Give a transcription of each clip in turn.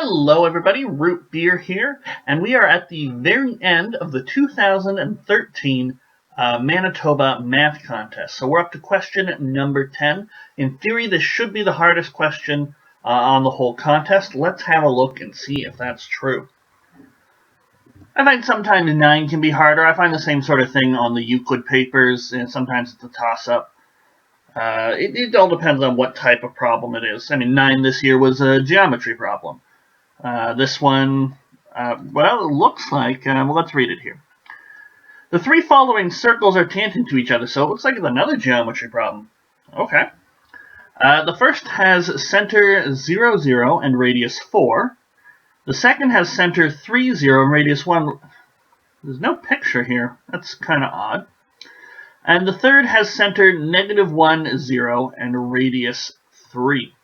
Hello everybody, Root Beer here, and we are at the very end of the 2013 Manitoba Math Contest. So we're up to question number 10. In theory, this should be the hardest question on the whole contest. Let's have a look and see if that's true. I find sometimes 9 can be harder. I find the same sort of thing on the Euclid papers, and sometimes it's a toss-up. It all depends on what type of problem it is. I mean, 9 this year was a geometry problem. This one, well, it looks like, well, let's read it here. The three following circles are tangent to each other, so it looks like it's another geometry problem. Okay. The first has center 0, 0 and radius 4. The second has center 3, 0 and radius 1. There's no picture here. That's kind of odd. And the third has center -1, 0 and radius 3.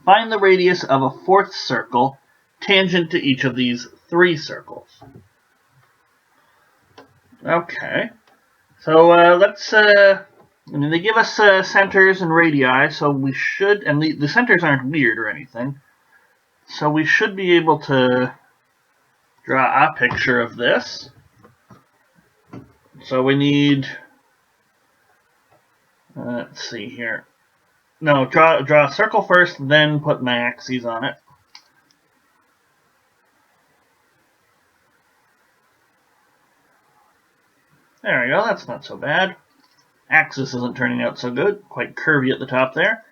Find the radius of a fourth circle tangent to each of these three circles. Okay. So let's, I mean, they give us centers and radii, so we should, and the centers aren't weird or anything, so we should be able to draw a picture of this. So we need, let's see here. No, draw a circle first, then put my axes on it. There we go, that's not so bad. Axis isn't turning out so good, quite curvy at the top there.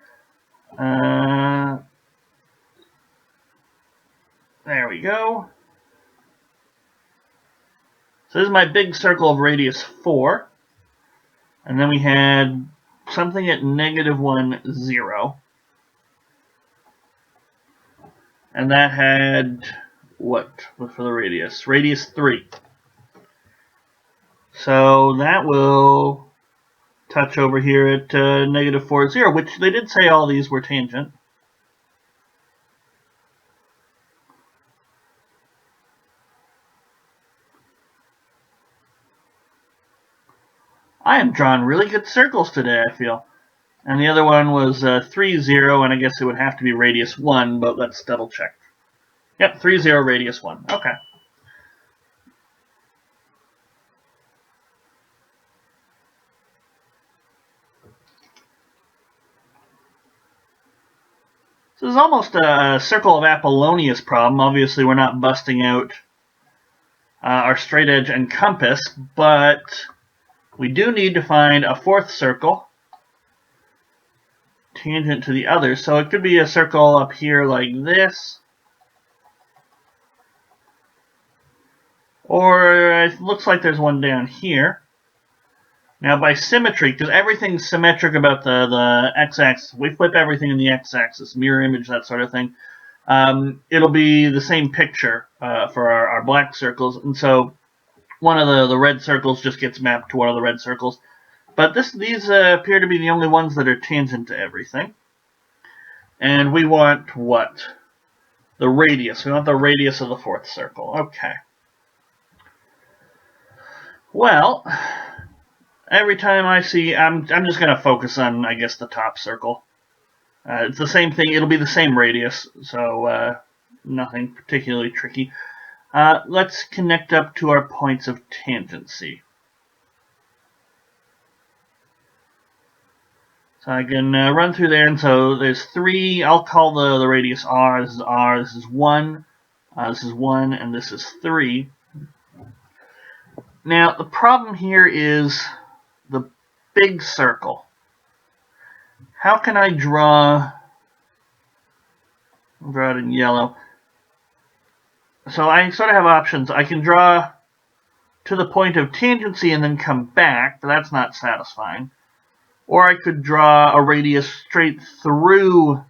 There we go. So this is my big circle of radius 4. And then we had something at -1, 0. And that had, what for the radius? Radius 3. So that will touch over here at -4, 0, which they did say all these were tangent. I am drawing really good circles today, I feel. And the other one was 3, 0, and I guess it would have to be radius 1, but let's double check. Yep, 3, 0, radius 1. Okay. So this is almost a circle of Apollonius problem. Obviously, we're not busting out our straight edge and compass, but we do need to find a fourth circle tangent to the other. So it could be a circle up here like this. Or it looks like there's one down here. Now by symmetry, because everything's symmetric about the x-axis, we flip everything in the x-axis, mirror image, that sort of thing. It'll be the same picture for our black circles, and so one of the red circles just gets mapped to one of the red circles. But these appear to be the only ones that are tangent to everything. And we want what? The radius. We want the radius of the fourth circle. Okay. Well, every time I see, I'm just going to focus on, I guess, the top circle. It's the same thing. It'll be the same radius, so nothing particularly tricky. Let's connect up to our points of tangency. So I can run through there, and so there's 3. I'll call the radius r. This is r. This is 1. This is 1, and this is 3. Now the problem here is the big circle. How can I draw? I'll draw it in yellow. So I sort of have options. I can draw to the point of tangency and then come back, but that's not satisfying. Or I could draw a radius straight through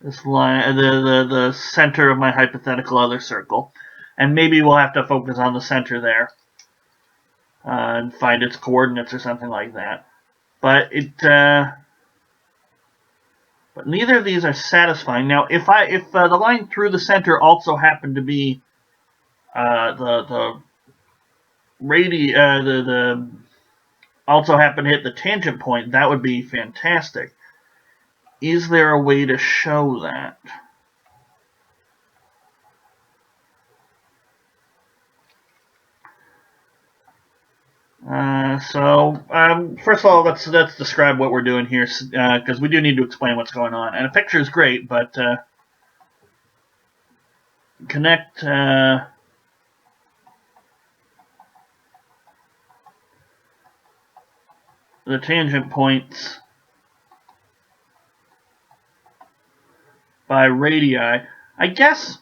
this line, the center of my hypothetical other circle. And maybe we'll have to focus on the center there and find its coordinates or something like that. But but neither of these are satisfying. Now, if the line through the center also happened to be also happen to hit the tangent point, that would be fantastic. Is there a way to show that? First of all, let's describe what we're doing here, because we do need to explain what's going on. And a picture is great, but connect the tangent points by radii. I guess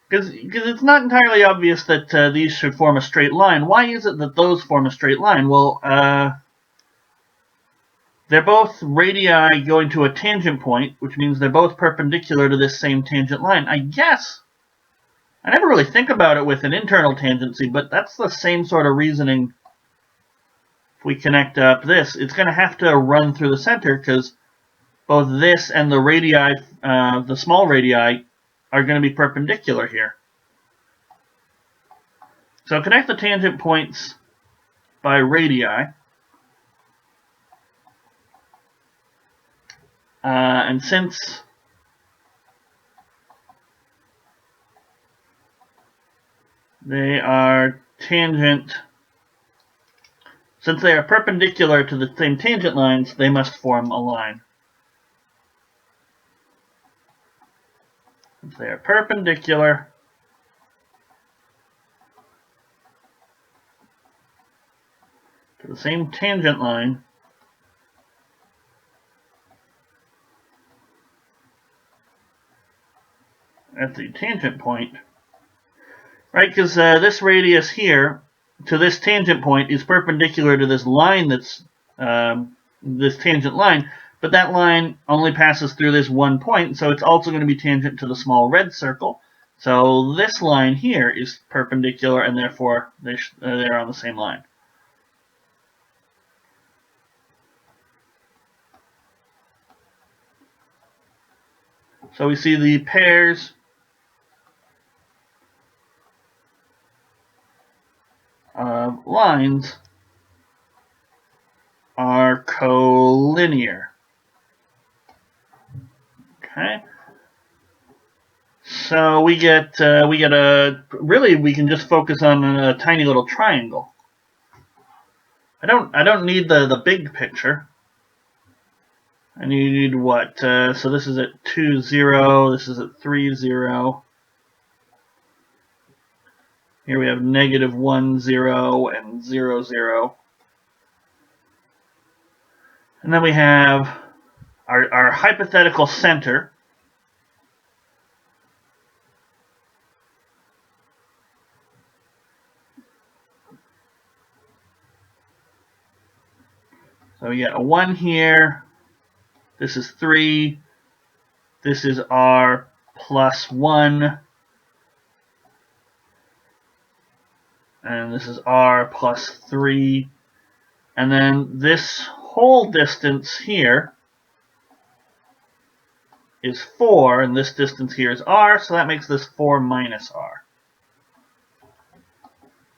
because it's not entirely obvious that these should form a straight line. Why is it that those form a straight line? Well, they're both radii going to a tangent point, which means they're both perpendicular to this same tangent line. I guess. I never really think about it with an internal tangency, but that's the same sort of reasoning. If we connect up this, it's going to have to run through the center because both this and the radii, the small radii, are going to be perpendicular here. So connect the tangent points by radii. And since they are perpendicular to the same tangent lines, they must form a line. Since they are perpendicular to the same tangent line, at the tangent point, right? Because this radius here to this tangent point is perpendicular to this line that's this tangent line, but that line only passes through this one point, so it's also going to be tangent to the small red circle. So this line here is perpendicular, and therefore they're on the same line. So we see the pairs of lines are collinear. Okay. So we get really we can just focus on a tiny little triangle. I don't need the big picture. I need what? So this is at 2, 0. This is at 3, 0. Here we have -1, 0, and 0, 0. And then we have our hypothetical center. So we get a 1 here. This is 3. This is r plus 1. And this is r plus 3. And then this whole distance here is 4, and this distance here is r, so that makes this 4 minus r.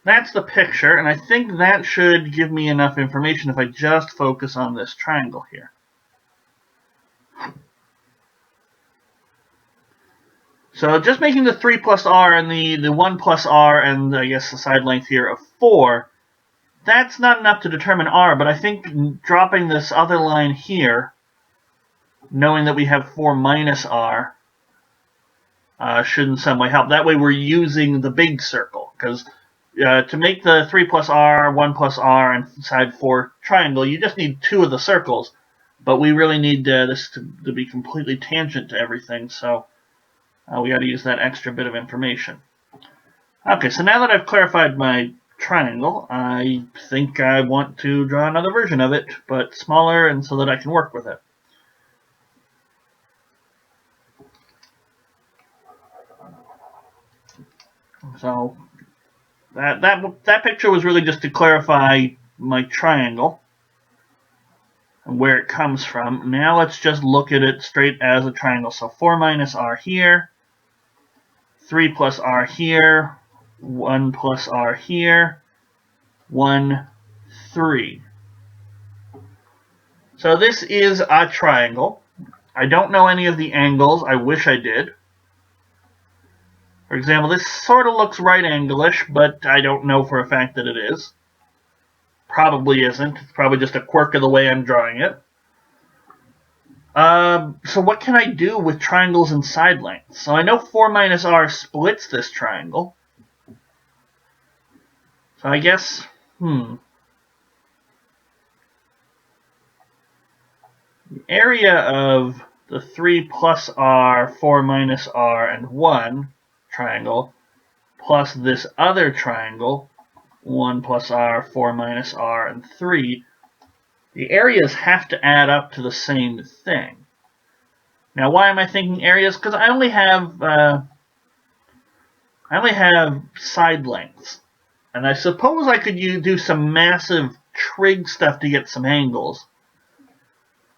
That's the picture, and I think that should give me enough information if I just focus on this triangle here. So just making the 3 plus r and the 1 plus r and I guess the side length here of 4, that's not enough to determine r, but I think dropping this other line here, knowing that we have 4 minus r, should in some way help. That way we're using the big circle, because to make the 3 plus r, 1 plus r, and side 4 triangle, you just need 2 of the circles, but we really need this to be completely tangent to everything, so we got to use that extra bit of information. Okay, so now that I've clarified my triangle, I think I want to draw another version of it, but smaller and so that I can work with it. So that picture was really just to clarify my triangle and where it comes from. Now let's just look at it straight as a triangle. So 4 minus r here, 3 plus r here, 1 plus r here, 1, 3. So this is a triangle. I don't know any of the angles. I wish I did. For example, this sort of looks right angle-ish, but I don't know for a fact that it is. probably isn't. It's probably just a quirk of the way I'm drawing it. So what can I do with triangles and side lengths? So I know 4 minus r splits this triangle. So I guess, the area of the 3 plus r, 4 minus r, and 1 triangle plus this other triangle, 1 plus r, 4 minus r, and 3, the areas have to add up to the same thing. Now, why am I thinking areas? Because I only have side lengths, and I suppose I could do some massive trig stuff to get some angles.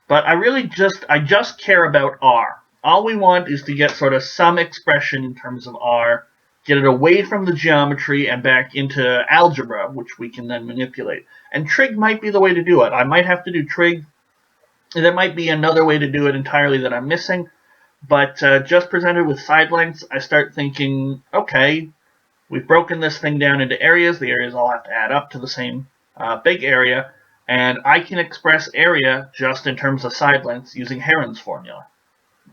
But I just care about r. All we want is to get sort of some expression in terms of r, get it away from the geometry and back into algebra, which we can then manipulate. And trig might be the way to do it. I might have to do trig. There might be another way to do it entirely that I'm missing. But just presented with side lengths, I start thinking, okay, we've broken this thing down into areas. The areas all have to add up to the same big area. And I can express area just in terms of side lengths using Heron's formula.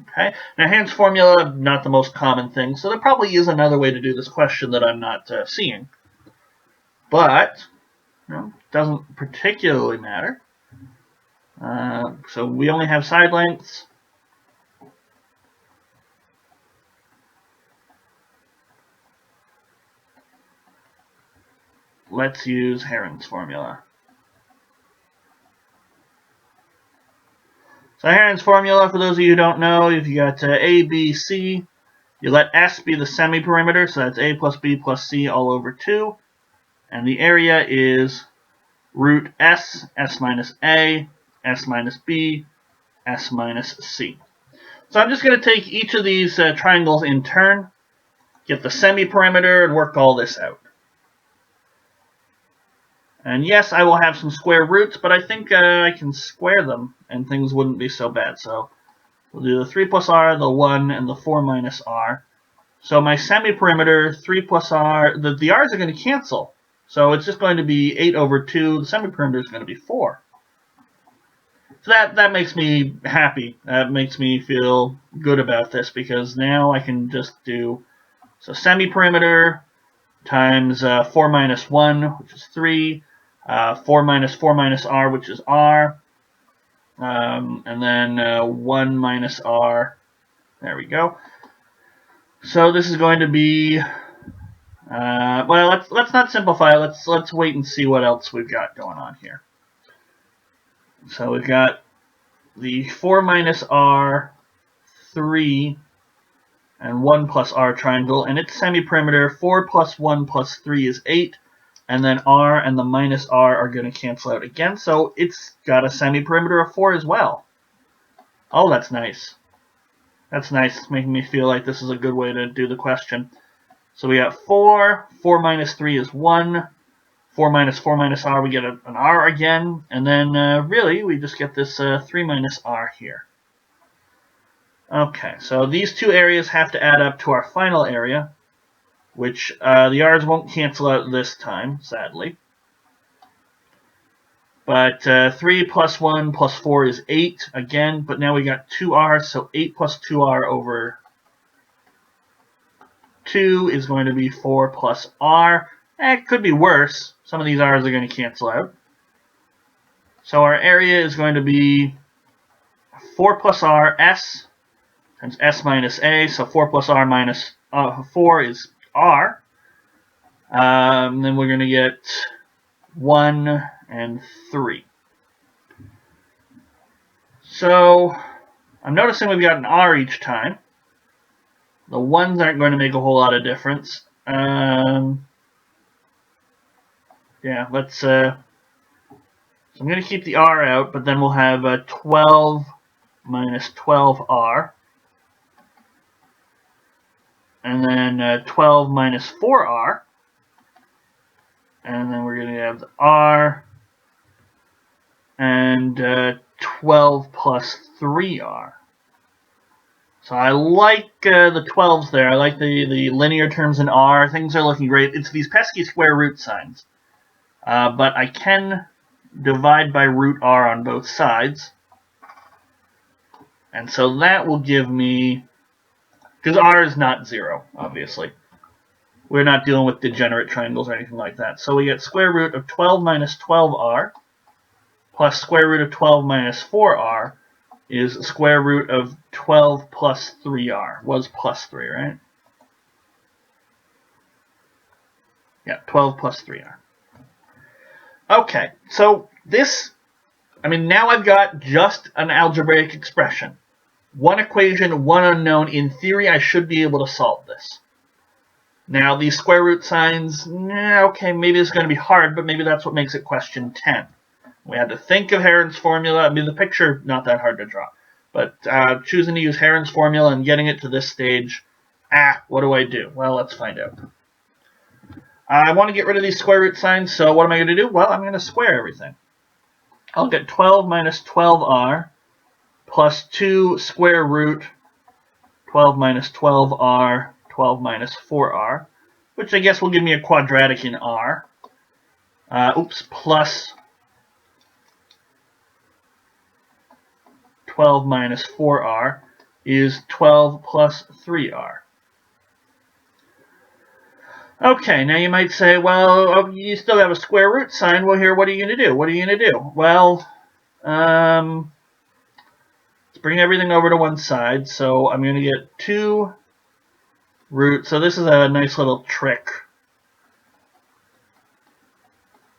Okay. Now, Heron's formula, not the most common thing, so there probably is another way to do this question that I'm not seeing. But, doesn't particularly matter. So we only have side lengths. Let's use Heron's formula. So Heron's formula, for those of you who don't know, if you got A, B, C, you let S be the semi-perimeter, so that's A plus B plus C all over 2. And the area is root S, S minus A, S minus B, S minus C. So I'm just going to take each of these triangles in turn, get the semi-perimeter, and work all this out. And yes, I will have some square roots, but I think I can square them, and things wouldn't be so bad. So we'll do the 3 plus r, the 1, and the 4 minus r. So my semi-perimeter, 3 plus r, the r's are going to cancel. So it's just going to be 8 over 2. The semi-perimeter is going to be 4. So that makes me happy. That makes me feel good about this, because now I can just do, so semi-perimeter times 4 minus 1, which is 3. 4 minus r, which is r, and then 1 minus r. There we go. So this is going to be, well, let's not simplify. Let's wait and see what else we've got going on here. So we've got the 4 minus r, 3, and 1 plus r triangle, and its semi-perimeter. 4 plus 1 plus 3 is 8. And then r and the minus r are going to cancel out again, so it's got a semi-perimeter of 4 as well. Oh, that's nice. That's nice. It's making me feel like this is a good way to do the question. So we got 4. 4 minus 3 is 1. 4 minus r, we get an r again. And then, really, we just get this 3 minus r here. Okay, so these two areas have to add up to our final area, which the r's won't cancel out this time, sadly. But 3 plus 1 plus 4 is 8 again, but now we got 2r, so 8 plus 2r over 2 is going to be 4 plus r. It could be worse. Some of these r's are going to cancel out. So our area is going to be 4 plus r, s, times s minus a, so 4 plus r minus 4 is r. Then we're going to get 1 and 3. So I'm noticing we've got an r each time. The 1s aren't going to make a whole lot of difference. Yeah, let's. So I'm going to keep the r out, but then we'll have 12 minus 12r. And then 12 minus 4r. And then we're going to have the r. And 12 plus 3r. So I like the 12s there. I like the linear terms in r. Things are looking great. It's these pesky square root signs. But I can divide by root r on both sides. And so that will give me, because r is not 0, obviously. We're not dealing with degenerate triangles or anything like that. So we get square root of 12 minus 12r plus square root of 12 minus 4r is square root of 12 plus 3r. Was plus 3, right? Yeah, 12 plus 3r. Okay, so this, now I've got just an algebraic expression. One equation, one unknown. In theory, I should be able to solve this. Now, these square root signs, okay, maybe it's going to be hard, but maybe that's what makes it question 10. We had to think of Heron's formula. The picture, not that hard to draw. But choosing to use Heron's formula and getting it to this stage, what do I do? Well, let's find out. I want to get rid of these square root signs, so what am I going to do? Well, I'm going to square everything. I'll get 12 minus 12r plus 2 square root 12 minus 12r, 12 minus 4r, which I guess will give me a quadratic in r. Plus 12 minus 4r is 12 plus 3r. Okay, now you might say, well, you still have a square root sign. Well, here, what are you going to do? What are you going to do? Well, let's bring everything over to one side. So I'm going to get 2 root. So this is a nice little trick.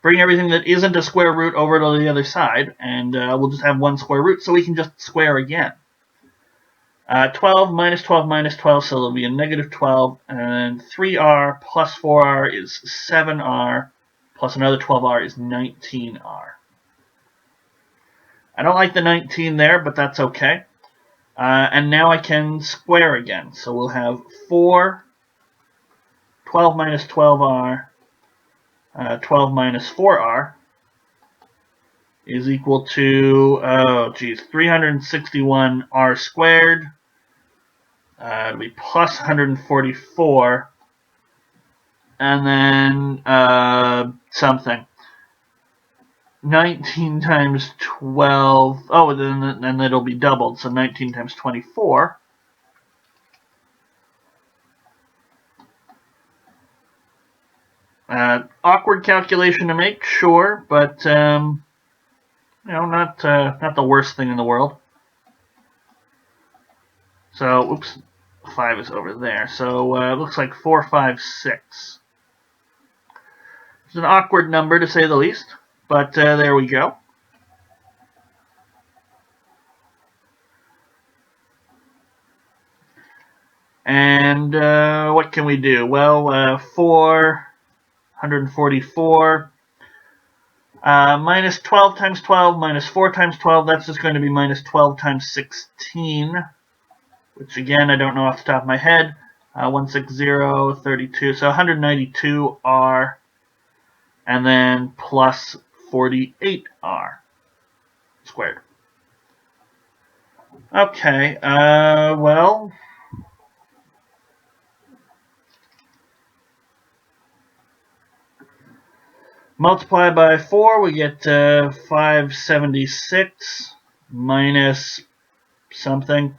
Bring everything that isn't a square root over to the other side, and we'll just have one square root, so we can just square again. 12 minus 12 minus 12, so there'll be a negative 12, and 3r plus 4r is 7r, plus another 12r is 19r. I don't like the 19 there, but that's okay. And now I can square again. So we'll have 4, 12 minus 12r, 12 minus 4r is equal to, 361r squared. It'll be plus 144. And then something. 19 times 12. Oh, then it'll be doubled. So 19 times 24. Awkward calculation to make, sure, but not the worst thing in the world. So, 5 is over there. So it looks like 4, 5, 6. It's an awkward number to say the least, but there we go. And what can we do? Well, 444 minus 12 times 12 minus 4 times 12, that's just going to be minus 12 times 16, which again, I don't know off the top of my head. 160, 32, so 192r, and then plus 48r squared. Okay, well, multiply by 4, we get 576 minus something.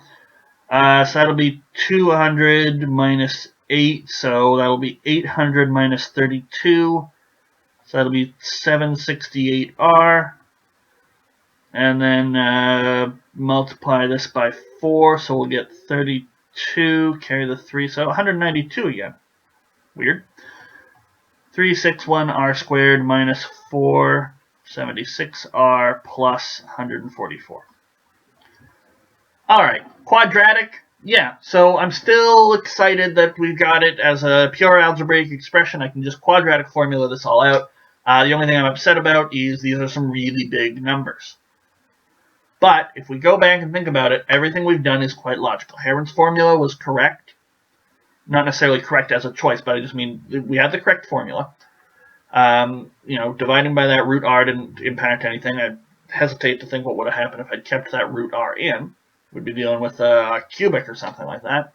So that'll be 200 minus 8, so that'll be 800 minus 32. So that'll be 768r. And then multiply this by 4, so we'll get 32, carry the 3, so 192 again. Weird. 361r squared minus 476r plus 144. Alright, quadratic, yeah, so I'm still excited that we've got it as a pure algebraic expression. I can just quadratic formula this all out. The only thing I'm upset about is these are some really big numbers. But if we go back and think about it, everything we've done is quite logical. Heron's formula was correct. Not necessarily correct as a choice, but I just mean we had the correct formula. Dividing by that root r didn't impact anything. I hesitate to think what would have happened if I'd kept that root r in. We'd be dealing with a cubic or something like that.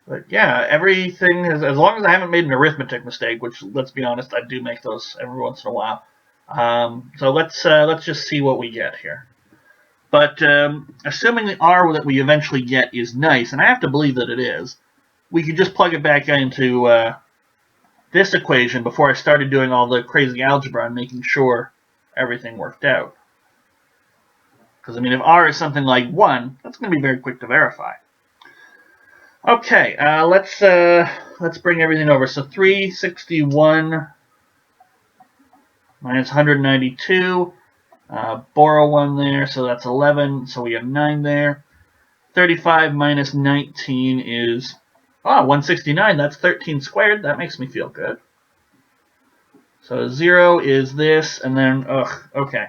But yeah, everything is, as long as I haven't made an arithmetic mistake, which, let's be honest, I do make those every once in a while. So let's just see what we get here. But assuming the r that we eventually get is nice, and I have to believe that it is, we could just plug it back into this equation before I started doing all the crazy algebra and making sure everything worked out. Because, I mean, if r is something like 1, that's going to be very quick to verify. Okay, let's bring everything over. So 361 minus 192. Borrow 1 there, so that's 11. So we have 9 there. 35 minus 19 is 169. That's 13 squared. That makes me feel good. So 0 is this, and then okay.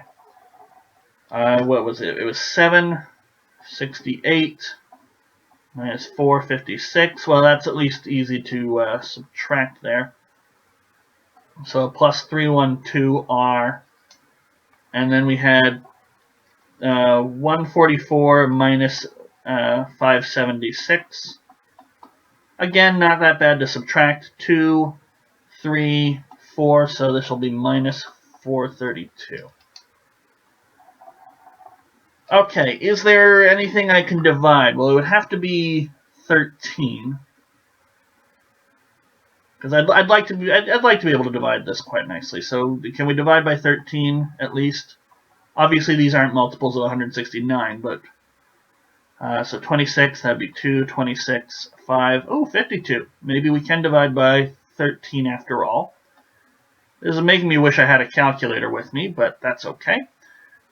What was it? It was 768 minus 456. Well, that's at least easy to subtract there. So plus 312r, and then we had 144 minus 576. Again, not that bad to subtract. 2, 3, 4, so this will be minus 432. Okay, is there anything I can divide? Well, it would have to be 13. Because I'd like to be able to divide this quite nicely. So can we divide by 13 at least? Obviously these aren't multiples of 169, but so 26, that'd be 2, 26, 5, 52. Maybe we can divide by 13 after all. This is making me wish I had a calculator with me, but that's okay.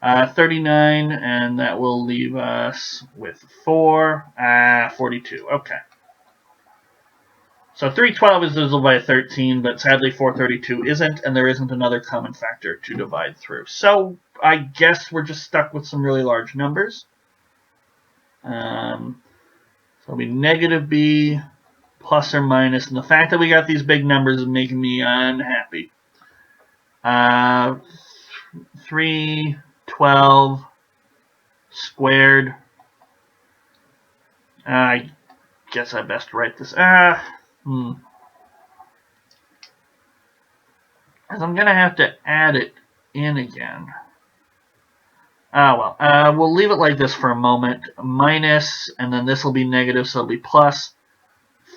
39, and that will leave us with 42. Okay. So 312 is divisible by 13, but sadly 432 isn't, and there isn't another common factor to divide through. So I guess we're just stuck with some really large numbers. So it'll be negative b plus or minus, and the fact that we got these big numbers is making me unhappy. 312 squared. I guess I best write this. As I'm going to have to add it in again. We'll leave it like this for a moment. Minus, and then this will be negative, so it'll be plus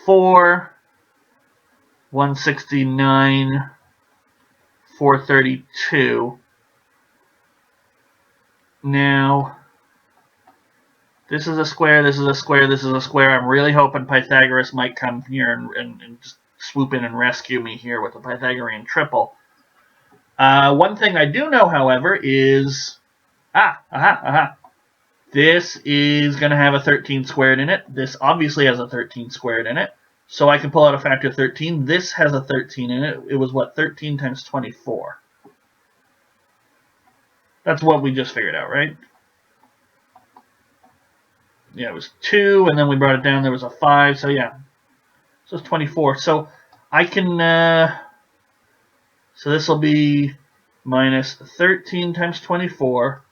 4, 169, 432. Now, this is a square, this is a square, this is a square. I'm really hoping Pythagoras might come here and just swoop in and rescue me here with the Pythagorean triple. One thing I do know, however, is... This is going to have a 13 squared in it. This obviously has a 13 squared in it. So I can pull out a factor of 13. This has a 13 in it. It was, what, 13 times 24? That's what we just figured out, right? Yeah, it was 2, and then we brought it down. There was a 5, so yeah. So it's 24. So I can... so this will be minus 13 times 24,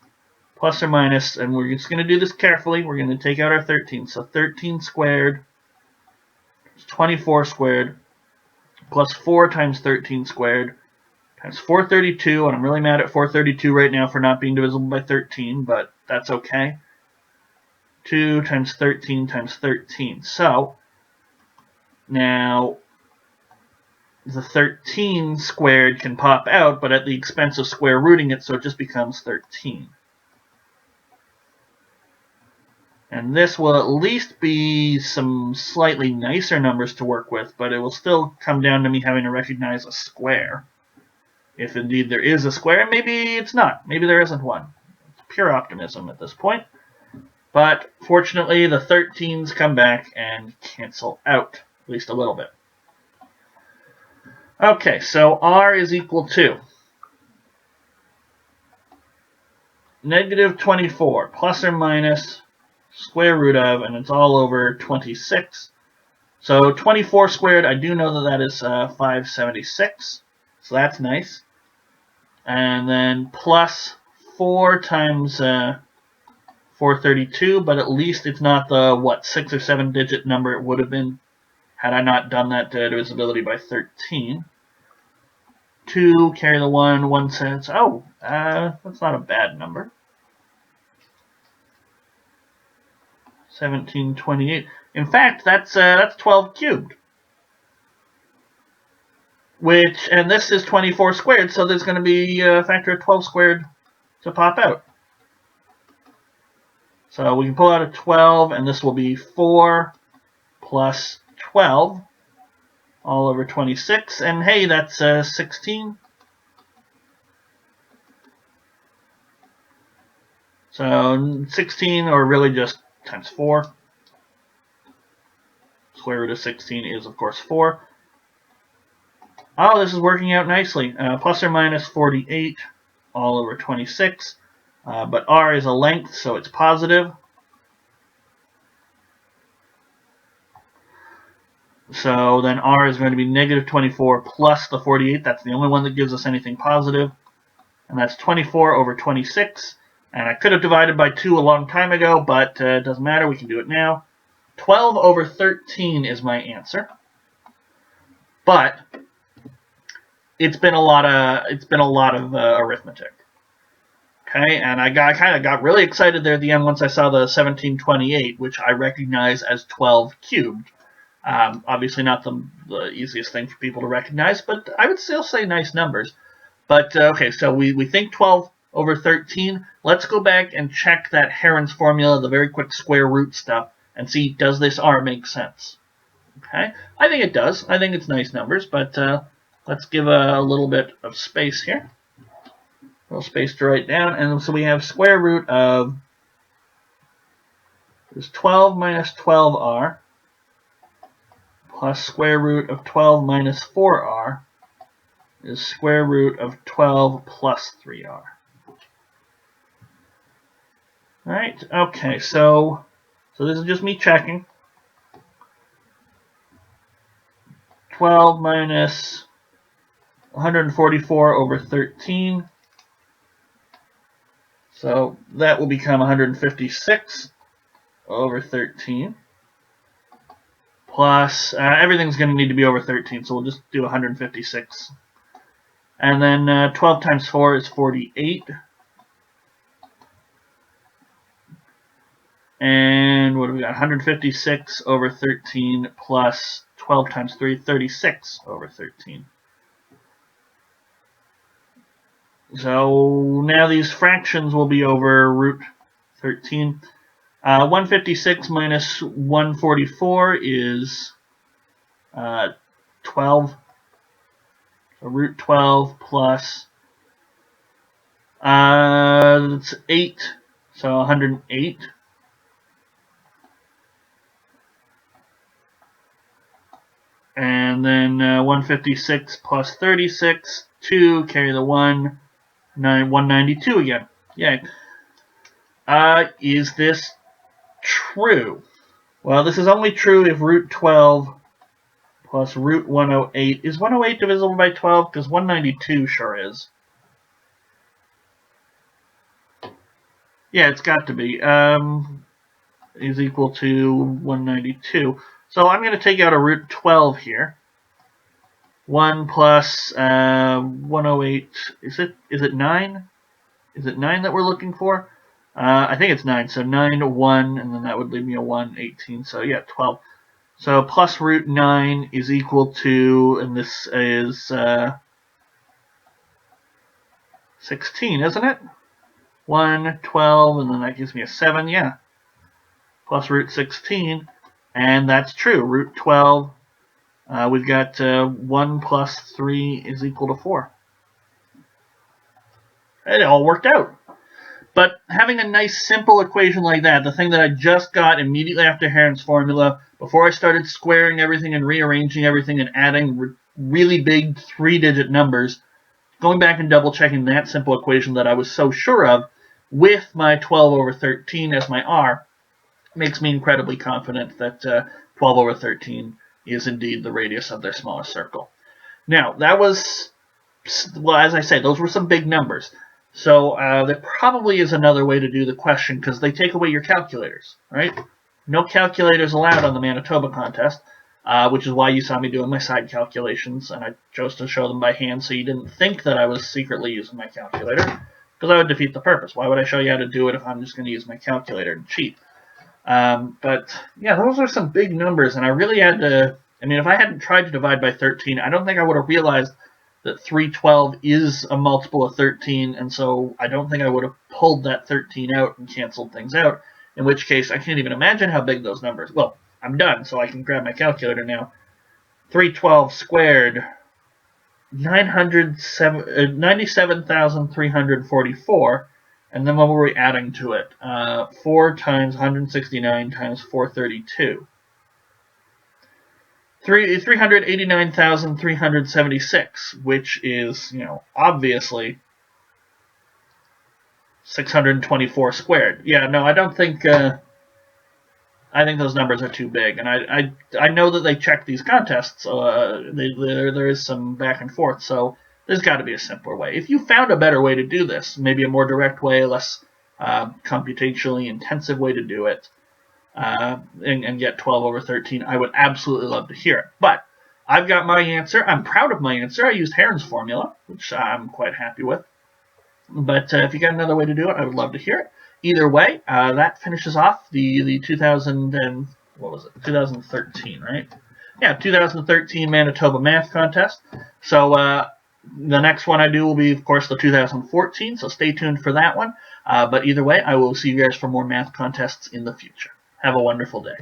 plus or minus, and we're just going to do this carefully. We're going to take out our 13. So 13 squared is 24 squared, plus 4 times 13 squared, times 432, and I'm really mad at 432 right now for not being divisible by 13, but that's okay. 2 times 13 times 13. So, now, the 13 squared can pop out, but at the expense of square rooting it, so it just becomes 13. And this will at least be some slightly nicer numbers to work with, but it will still come down to me having to recognize a square. If indeed there is a square, maybe it's not. Maybe there isn't one. It's pure optimism at this point. But fortunately, the 13s come back and cancel out, at least a little bit. Okay, so r is equal to negative 24 plus or minus square root of, and it's all over 26. So 24 squared, I do know that that is 576, so that's nice. And then plus 4 times 432, but at least it's not the, 6 or 7 digit number it would have been. had I not done that divisibility by 13. 2, carry the 1, 1 cents. Oh, that's not a bad number. 1728. In fact, that's 12 cubed. And this is 24 squared, so there's going to be a factor of 12 squared to pop out. So we can pull out a 12, and this will be 4 plus 12 all over 26. And hey, that's 16. So 16, or really just times 4. Square root of 16 is, of course, 4. Oh, this is working out nicely. Plus or minus 48 all over 26. But r is a length, so it's positive. So then r is going to be negative 24 plus the 48. That's the only one that gives us anything positive. And that's 24 over 26. And I could have divided by 2 a long time ago, but it doesn't matter. We can do it now. 12 over 13 is my answer. But it's been a lot of arithmetic. Okay, and I kind of got really excited there at the end once I saw the 1728, which I recognize as 12 cubed. Obviously not the easiest thing for people to recognize, but I would still say nice numbers. But okay, so we think 12 over 13. Let's go back and check that Heron's formula, the very quick square root stuff, and see, does this r make sense? Okay, I think it does. I think it's nice numbers, but let's give a little bit of space here. A little space to write down. And so we have square root of is 12 minus 12r plus square root of 12 minus 4r is square root of 12 plus 3r. Alright, okay, so this is just me checking. 12 minus 144 over 13. So that will become 156 over 13. Plus, everything's going to need to be over 13, so we'll just do 156. And then 12 times 4 is 48. And what do we got? 156 over 13 plus 12 times 3, 36 over 13. So now these fractions will be over root 13. 156 minus 144 is 12. So root 12 plus that's 8. So 108. And then 156 plus 36, 2, carry the 1, 192 again. Yay. Is this true? Well, this is only true if root 12 plus root 108. Is 108 divisible by 12? Because 192 sure is. Yeah, it's got to be. Is equal to 192. So I'm going to take out a root 12 here. 1 plus 108. Is it 9? Is it 9 that we're looking for? I think it's 9. So 9, 1, and then that would leave me a 1, 18. So yeah, 12. So plus root 9 is equal to, and this is 16, isn't it? 1, 12, and then that gives me a 7, yeah. Plus root 16, and that's true. Root 12, we've got 1 plus 3 is equal to 4. It all worked out. But having a nice simple equation like that, the thing that I just got immediately after Heron's formula, before I started squaring everything and rearranging everything and adding really big 3-digit numbers, going back and double checking that simple equation that I was so sure of with my 12 over 13 as my r, makes me incredibly confident that 12 over 13 is indeed the radius of their smallest circle. Now, that was, well, as I say, those were some big numbers. So there probably is another way to do the question, because they take away your calculators, right? No calculators allowed on the Manitoba contest. which is why you saw me doing my side calculations, and I chose to show them by hand so you didn't think that I was secretly using my calculator, because that would defeat the purpose. Why would I show you how to do it if I'm just going to use my calculator and cheat? But yeah, those are some big numbers, and I really had to, I mean, if I hadn't tried to divide by 13, I don't think I would have realized that 312 is a multiple of 13, and so I don't think I would have pulled that 13 out and canceled things out, in which case I can't even imagine how big those numbers. Well, I'm done, so I can grab my calculator now. 312 squared, 97,344, and then what were we adding to it? 4 times 169 times 432. 389,376, which is, obviously 624 squared. Yeah, no, I don't think, I think those numbers are too big, and I know that they check these contests. There is some back and forth, so there's got to be a simpler way. If you found a better way to do this, maybe a more direct way, a less computationally intensive way to do it, and get 12 over 13, I would absolutely love to hear it. But I've got my answer. I'm proud of my answer. I used Heron's formula, which I'm quite happy with. But if you got another way to do it, I would love to hear it. Either way, that finishes off the 2013, right? Yeah, 2013 Manitoba Math Contest. So the next one I do will be, of course, the 2014, so stay tuned for that one. But either way, I will see you guys for more math contests in the future. Have a wonderful day.